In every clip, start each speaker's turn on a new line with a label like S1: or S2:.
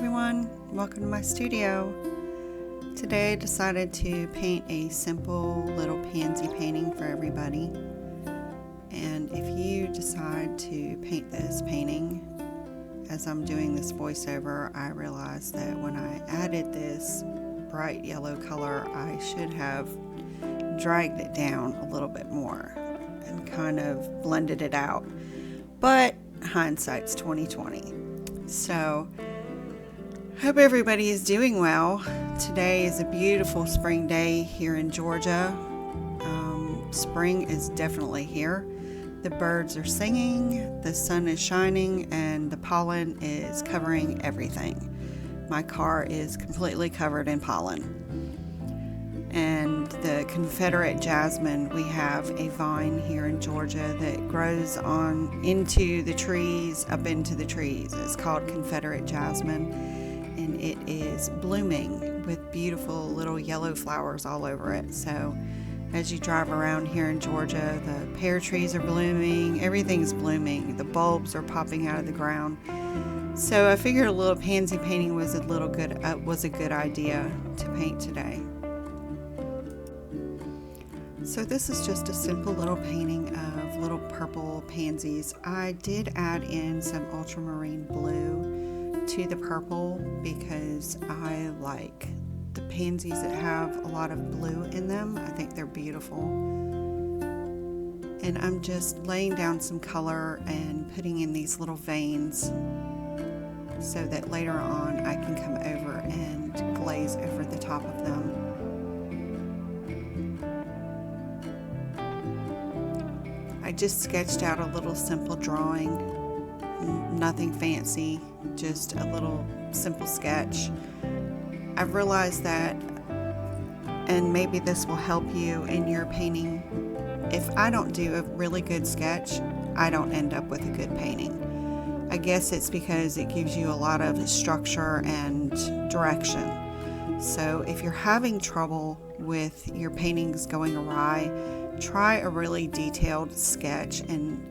S1: everyone, welcome to my studio. Today I decided to paint a simple little pansy painting for everybody. And if you decide to paint this painting, as I'm doing this voiceover, I realized that when I added this bright yellow color, I should have dragged it down a little bit more and kind of blended it out. But hindsight's 2020. So hope everybody is doing well. Today is a beautiful spring day here in Georgia. Spring is definitely here. The birds are singing, the sun is shining, and the pollen is covering everything. My car is completely covered in pollen. And the Confederate jasmine, we have a vine here in Georgia that grows on into the trees, up into the trees. It's called Confederate jasmine, and it is blooming with beautiful little yellow flowers all over it. So as you drive around here in Georgia, the pear trees are blooming, everything's blooming, the bulbs are popping out of the ground. So I figured a little pansy painting was a good idea to paint today. So this is just a simple little painting of little purple pansies. I did add in some ultramarine blue to the purple because I like the pansies that have a lot of blue in them. I think they're beautiful. And I'm just laying down some color and putting in these little veins so that later on I can come over and glaze over the top of them. I just sketched out a little simple drawing, nothing fancy, just a little simple sketch. I've realized that, and maybe this will help you in your painting, if I don't do a really good sketch, I don't end up with a good painting. I guess it's because it gives you a lot of structure and direction. So if you're having trouble with your paintings going awry, try a really detailed sketch, and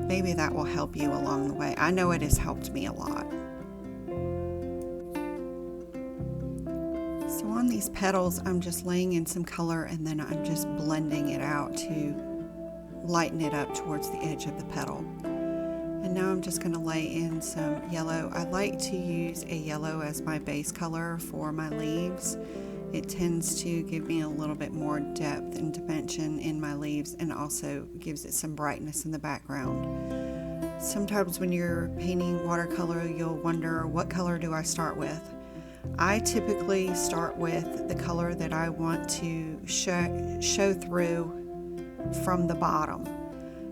S1: maybe that will help you along the way. I know it has helped me a lot. So on these petals, I'm just laying in some color and then I'm just blending it out to lighten it up towards the edge of the petal. And now I'm just going to lay in some yellow. I like to use a yellow as my base color for my leaves. It tends to give me a little bit more depth and dimension in my leaves, and also gives it some brightness in the background. Sometimes when you're painting watercolor, you'll wonder, what color do I start with? I typically start with the color that I want to show through from the bottom.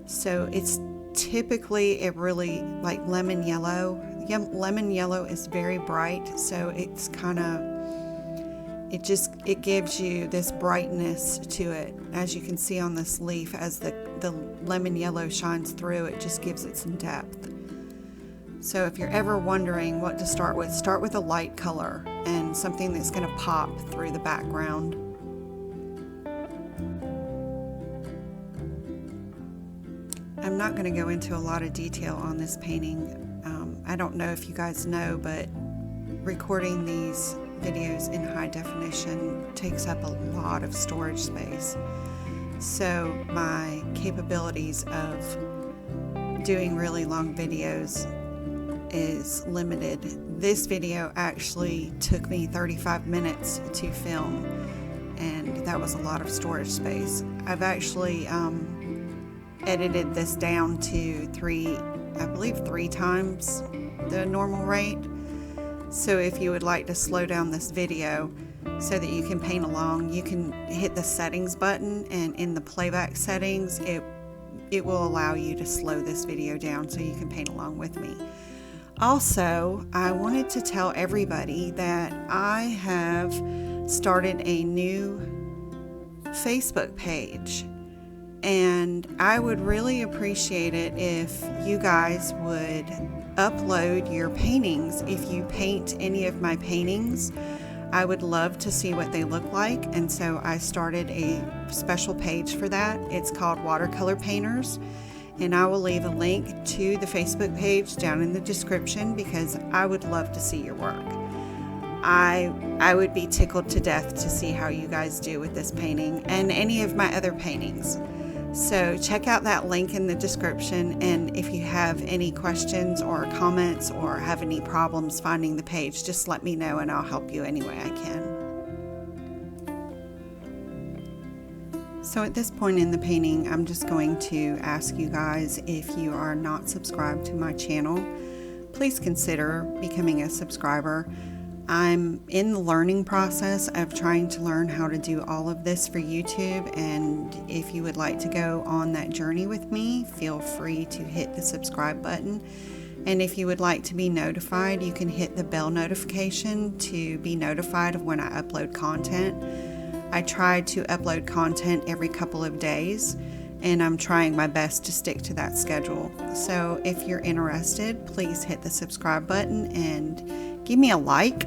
S1: So it's typically a really like lemon yellow. Lemon yellow is very bright, so it's kind of, it gives you this brightness to it. As you can see on this leaf, as the lemon yellow shines through, it just gives it some depth. So if you're ever wondering what to start with a light color and something that's going to pop through the background. I'm not going to go into a lot of detail on this painting. I don't know if you guys know, but recording these videos in high definition takes up a lot of storage space. So my capabilities of doing really long videos is limited. This video actually took me 35 minutes to film, and that was a lot of storage space. I've actually edited this down to I believe three times the normal rate. So if you would like to slow down this video so that you can paint along, you can hit the settings button, and in the playback settings, it will allow you to slow this video down so you can paint along with me. Also, I wanted to tell everybody that I have started a new Facebook page, and I would really appreciate it if you guys would upload your paintings. If you paint any of my paintings, I would love to see what they look like, and so I started a special page for that. It's called Watercolor Painters, And I will leave a link to the Facebook page down in the description because I would love to see your work. I would be tickled to death to see how you guys do with this painting and any of my other paintings. So check out that link in the description, and if you have any questions or comments or have any problems finding the page, just let me know and I'll help you any way I can. So at this point in the painting, I'm just going to ask you guys, if you are not subscribed to my channel, please consider becoming a subscriber. I'm in the learning process of trying to learn how to do all of this for YouTube, and if you would like to go on that journey with me, feel free to hit the subscribe button. And if you would like to be notified, you can hit the bell notification to be notified of when I upload content. I try to upload content every couple of days, and I'm trying my best to stick to that schedule. So if you're interested, please hit the subscribe button and give me a like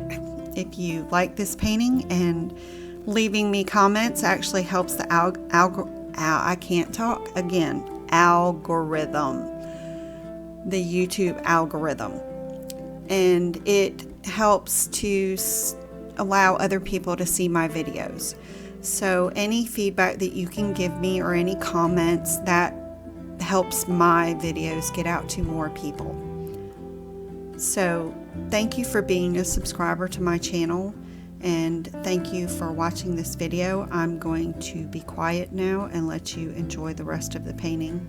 S1: if you like this painting, and leaving me comments actually helps the algorithm, the YouTube algorithm, and it helps to allow other people to see my videos. So any feedback that you can give me or any comments, that helps my videos get out to more people. So thank you for being a subscriber to my channel, and thank you for watching this video. I'm going to be quiet now and let you enjoy the rest of the painting.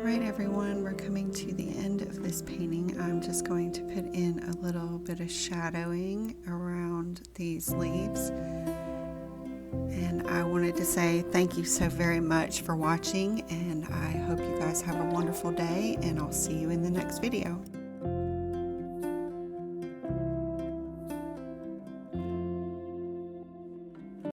S1: Right, everyone, we're coming to the end of this painting. I'm just going to put in a little bit of shadowing around these leaves. And I wanted to say thank you so very much for watching, and I hope you guys have a wonderful day, and I'll see you in the next video.